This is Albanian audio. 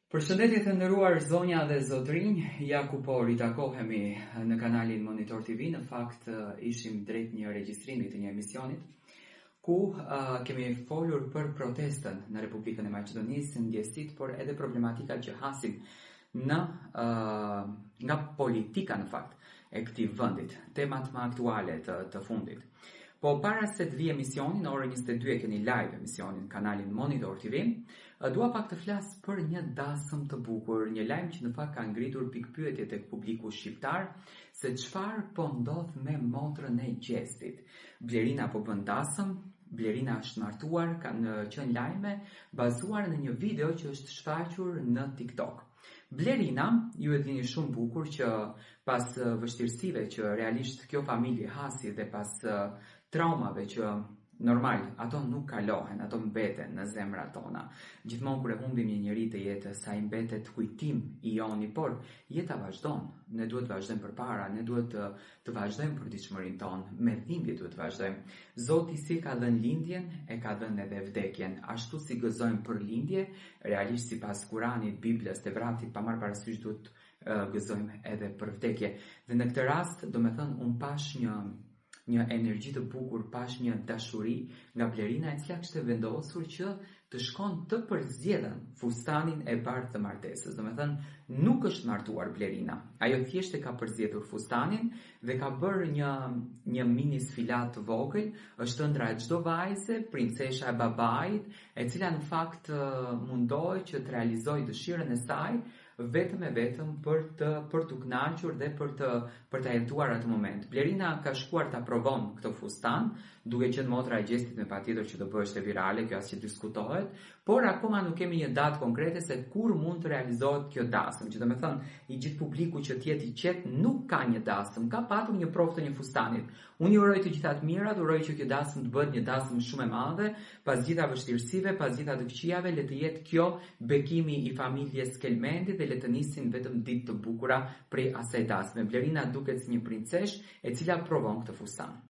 Përshëndetje të nderuar zonja dhe zotrinj, ja ku po ritakohemi në kanalin Monitor TV. Në fakt ishim drejt një regjistrimi të një emisionit ku kemi folur për protestën në Republikën e Maqedonisë, ndjesit, por edhe problematika që hasim nga politika në fakt e këtij vendit, temat më aktuale të fundit. Po para se të vi emisioni, në orën 22 e keni live emisionin në kanalin Monitor TV, dua pak të flas për një dasëm të bukur, një lajm që në fakt ka ngritur pikpyetje tek publiku shqiptar se çfarë po ndodh me motrën e Gjestit. Blerina po bën dasëm, Blerina është martuar, kanë qenë lajme bazuar në një video që është shfaqur në TikTok. Blerina, ju e dini shumë bukur që pas vështirësive që realisht kjo familje hasi dhe pas traumave që normal ato nuk kalohen, ato mbeten në zemrat tona. Gjithmonë kur e humbim një njerëz të jetës, ai mbetet kujtim i joni, por jeta vazhdon. Ne duhet të vazhdojmë përpara, ne duhet të vazhdojmë për ditëshmërinë tonë, me dhimbje duhet të vazhdojmë. Zoti si ka dhënë lindjen, e ka dhënë edhe vdekjen. Ashtu si gëzojmë për lindje, realisht sipas Kuranit, Biblës, Tevratit, pa marrë parasysh duhet gëzojmë edhe për vdekje. Dhe në këtë rast, domethënë, un pash një energji të bukur, pash një dashuri nga Blerina, e cila kishte vendosur që të shkon të përzgjedhën fustanin e bardhë të martesës. Domethënë, nuk është martuar Blerina. Ajo thjesht e ka përzgjedhur fustanin dhe ka bërë një mini sfilat të vogël, është ëndra e çdo vajze, princesha e babait, e cila në fakt mundohej që të realizojë dëshirën e saj vetëm e vetëm për të kënaqur dhe për të jetuar atë moment. Blerina ka shkuar ta provon këtë fustan, duke qenë motra e Gjestit, me patjetër që do bëhej virale, kjo asgjë diskutohet, por akoma nuk kemi një datë konkrete se kur mund të realizohet kjo dasëm, që domethënë i gjithë publiku që të jetë i qetë nuk ka një dasëm, ka patur një provë të një fustanit. Unë ju uroj të gjitha të mirat, uroj që kjo dasëm të bëhet një dasëm shumë e madhe, pas gjitha vështirësive, pas gjitha të këqijave, le të jetë kjo bekimi i familjes Kelmendi dhe le të nisin vetëm ditë të bukura prej asaj dasme. Blerina duket si një princesh e cila provon këtë fustan.